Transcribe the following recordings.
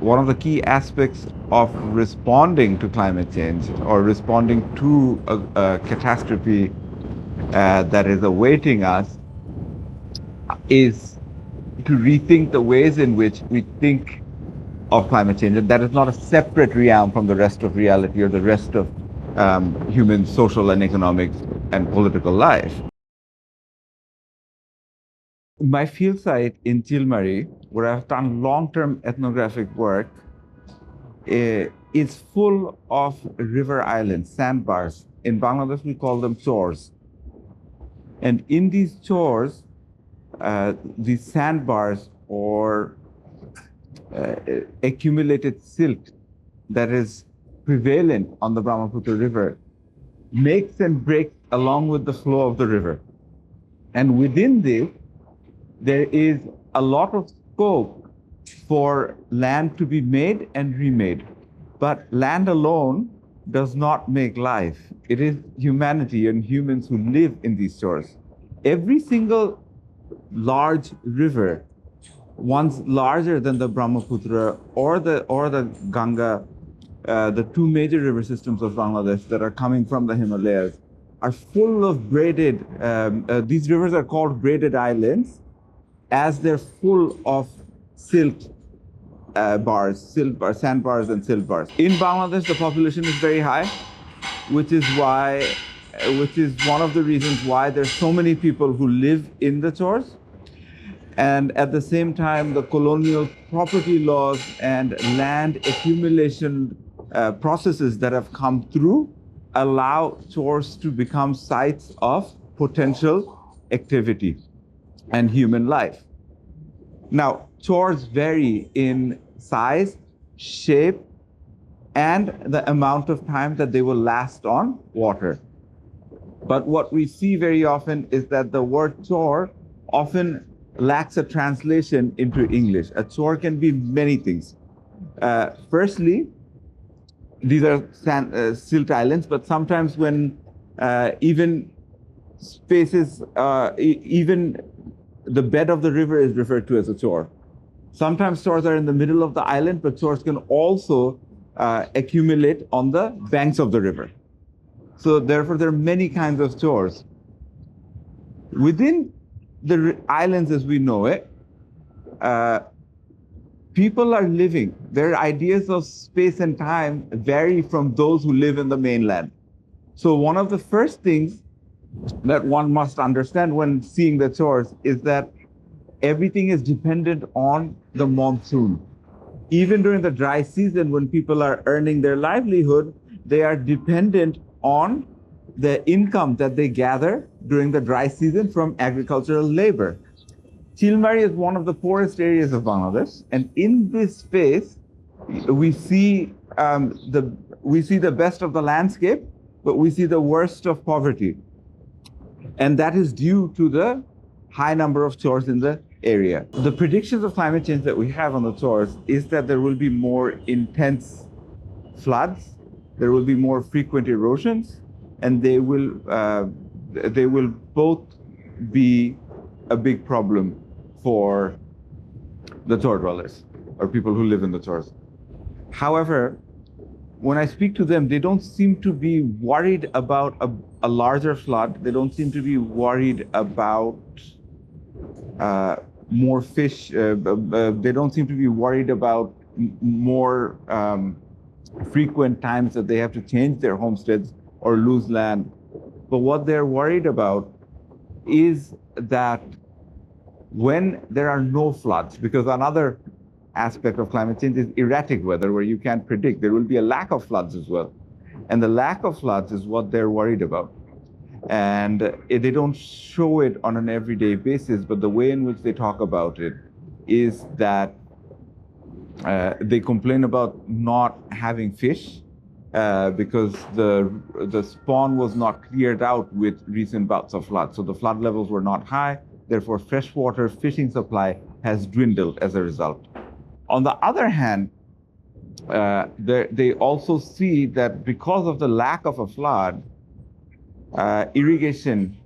one of the key aspects of responding to climate change or responding to a catastrophe that is awaiting us is to rethink the ways in which we think of climate change. And that is not a separate realm from the rest of reality or the rest of human social and economic and political life. My field site in Chilmari, where I've done long-term ethnographic work, is full of river islands, sandbars. In Bangladesh, we call them chores. And in these chores, these sandbars or accumulated silt that is prevalent on the Brahmaputra river makes and breaks along with the flow of the river. And within this, there is a lot of scope for land to be made and remade. But land alone does not make life. It is humanity and humans who live in these shores. Every single large river, once larger than the Brahmaputra or the Ganga, the two major river systems of Bangladesh that are coming from the Himalayas, are full of braided, these rivers are called braided islands, as they're full of silt sandbars and silt bars. In Bangladesh, the population is very high, which is one of the reasons why there's so many people who live in the chores. And at the same time, the colonial property laws and land accumulation processes that have come through allow chores to become sites of potential activity and human life. Now, chores vary in size, shape, and the amount of time that they will last on water. But what we see very often is that the word chore often lacks a translation into English. A chore can be many things. Firstly, these are silt islands, but sometimes when even spaces, even the bed of the river is referred to as a chore. Sometimes chores are in the middle of the island, but chores can also accumulate on the banks of the river. So therefore, there are many kinds of chores. Within the islands as we know it, people are living. Their ideas of space and time vary from those who live in the mainland. So one of the first things that one must understand when seeing the chores is that everything is dependent on the monsoon. Even during the dry season, when people are earning their livelihood, they are dependent on the income that they gather during the dry season from agricultural labor. Chilmari is one of the poorest areas of Bangladesh, and in this space, we see the best of the landscape, but we see the worst of poverty. And that is due to the high number of chores in the area. The predictions of climate change that we have on the chores is that there will be more intense floods, there will be more frequent erosions, and they will both be a big problem for the chore dwellers or people who live in the chores. However, when I speak to them, they don't seem to be worried about a larger flood. They don't seem to be worried about more fish. They don't seem to be worried about more frequent times that they have to change their homesteads or lose land. But what they're worried about is that when there are no floods, because another aspect of climate change is erratic weather, where you can't predict, there will be a lack of floods as well. And the lack of floods is what they're worried about. And they don't show it on an everyday basis, but the way in which they talk about it is that they complain about not having fish because the spawn was not cleared out with recent bouts of flood. So the flood levels were not high, therefore freshwater fishing supply has dwindled as a result. On the other hand, they also see that because of the lack of a flood, irrigation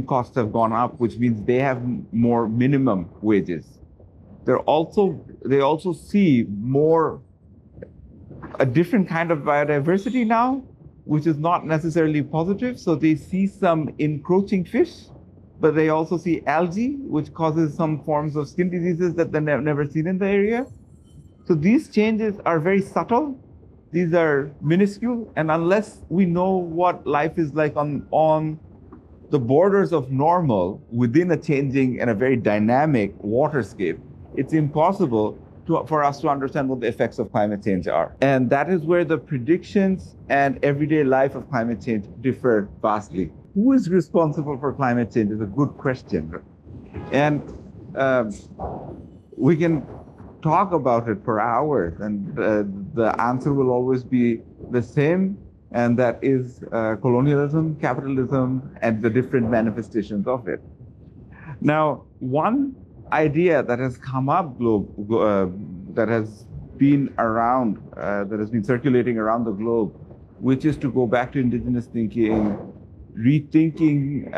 costs have gone up, which means they have more minimum wages. they also see a different kind of biodiversity now, which is not necessarily positive. So they see some encroaching fish, but they also see algae, which causes some forms of skin diseases that they've never seen in the area. So these changes are very subtle. These are minuscule, and unless we know what life is like on the borders of normal within a changing and a very dynamic waterscape, it's impossible for us to understand what the effects of climate change are. And that is where the predictions and everyday life of climate change differ vastly. Who is responsible for climate change is a good question. And we can talk about it for hours, and the answer will always be the same, and that is colonialism, capitalism, and the different manifestations of it. Now, one idea that has come up that has been around, that has been circulating around the globe, which is to go back to indigenous thinking, rethinking,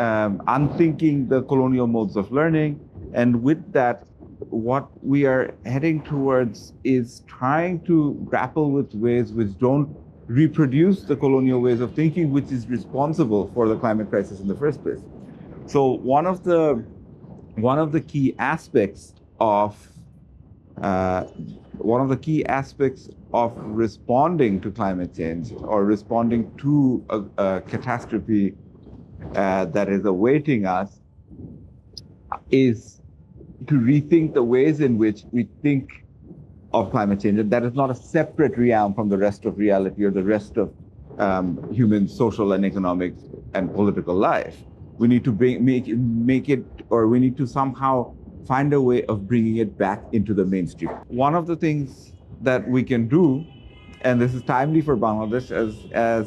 unthinking the colonial modes of learning. And with that, what we are heading towards is trying to grapple with ways which don't reproduce the colonial ways of thinking, which is responsible for the climate crisis in the first place. So one of the key aspects of responding to climate change, or responding to a catastrophe that is awaiting us, is to rethink the ways in which we think of climate change. And that is not a separate realm from the rest of reality or the rest of human social and economic and political life. We need to make it, or we need to somehow find a way of bringing it back into the mainstream. One of the things that we can do, and this is timely for Bangladesh, as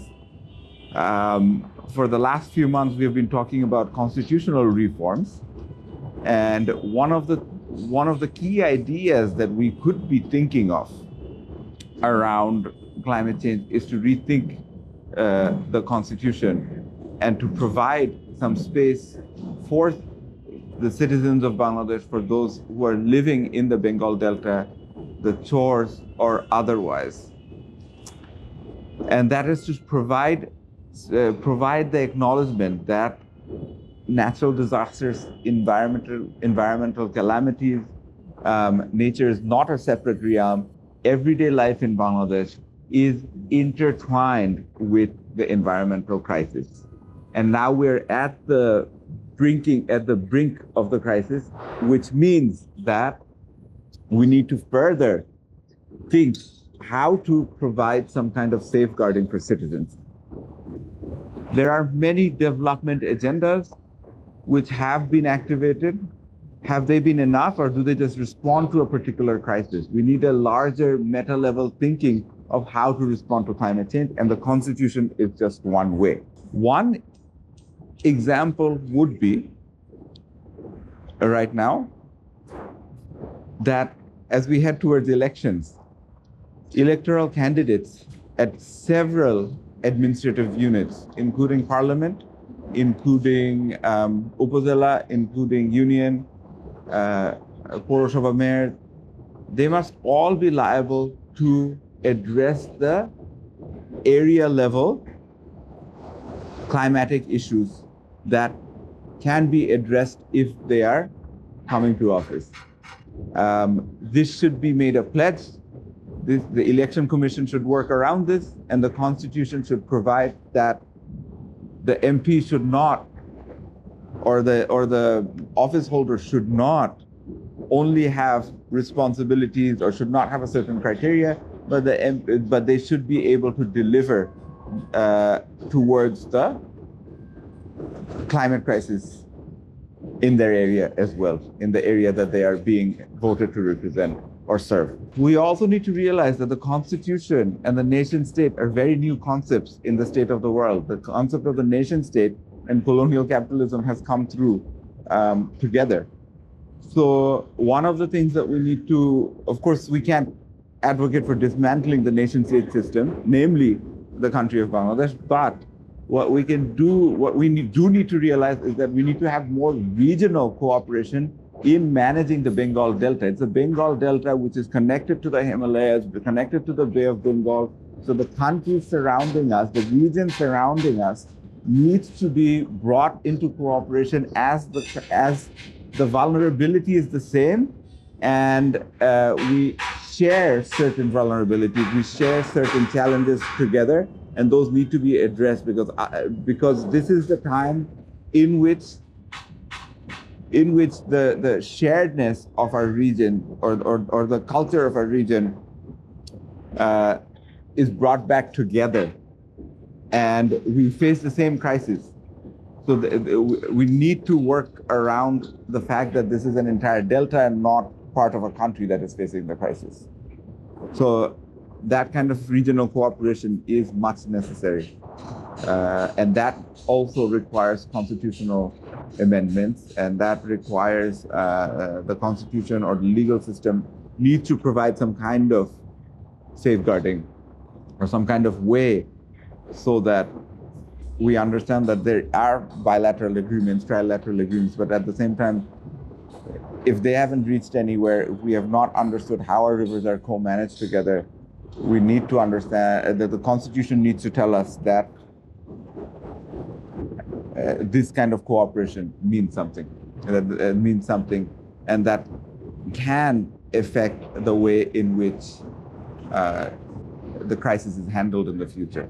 for the last few months we have been talking about constitutional reforms, and one of the key ideas that we could be thinking of around climate change is to rethink the constitution and to provide some space for the citizens of Bangladesh, for those who are living in the Bengal Delta, the Chors or otherwise. And that is to provide the acknowledgement that natural disasters, environmental calamities, nature is not a separate realm. Everyday life in Bangladesh is intertwined with the environmental crisis. And now we're at the brink of the crisis, which means that we need to further think how to provide some kind of safeguarding for citizens. There are many development agendas which have been activated. Have they been enough, or do they just respond to a particular crisis? We need a larger meta-level thinking of how to respond to climate change, and the Constitution is just one way. One example would be, right now, that as we head towards elections, electoral candidates at several administrative units, including parliament, including Upazila, including union, Poroshobha mayor, they must all be liable to address the area level climatic issues that can be addressed if they are coming to office. This should be made a pledge. The election commission should work around this, and the constitution should provide that the MP should not, or the office holder should not only have responsibilities or should not have a certain criteria, but they should be able to deliver towards the climate crisis in their area as well, in the area that they are being voted to represent or serve. We also need to realize that the constitution and the nation state are very new concepts in the state of the world. The concept of the nation state and colonial capitalism has come through together. So one of the things that we need to, of course, we can't advocate for dismantling the nation state system, namely the country of Bangladesh, but what we can do, what we do need to realize is that we need to have more regional cooperation in managing the Bengal Delta. It's the Bengal Delta which is connected to the Himalayas, connected to the Bay of Bengal. So the countries surrounding us, the region surrounding us, needs to be brought into cooperation as the vulnerability is the same, and we share certain vulnerabilities, we share certain challenges together, and those need to be addressed because this is the time in which the sharedness of our region or the culture of our region is brought back together, and we face the same crisis. So we need to work around the fact that this is an entire delta and not part of a country that is facing the crisis. So that kind of regional cooperation is much necessary. And that also requires constitutional amendments, and that requires the constitution or the legal system needs to provide some kind of safeguarding or some kind of way so that we understand that there are bilateral agreements, trilateral agreements, but at the same time, if they haven't reached anywhere, if we have not understood how our rivers are co-managed together, we need to understand that the Constitution needs to tell us that this kind of cooperation means something, and that can affect the way in which the crisis is handled in the future.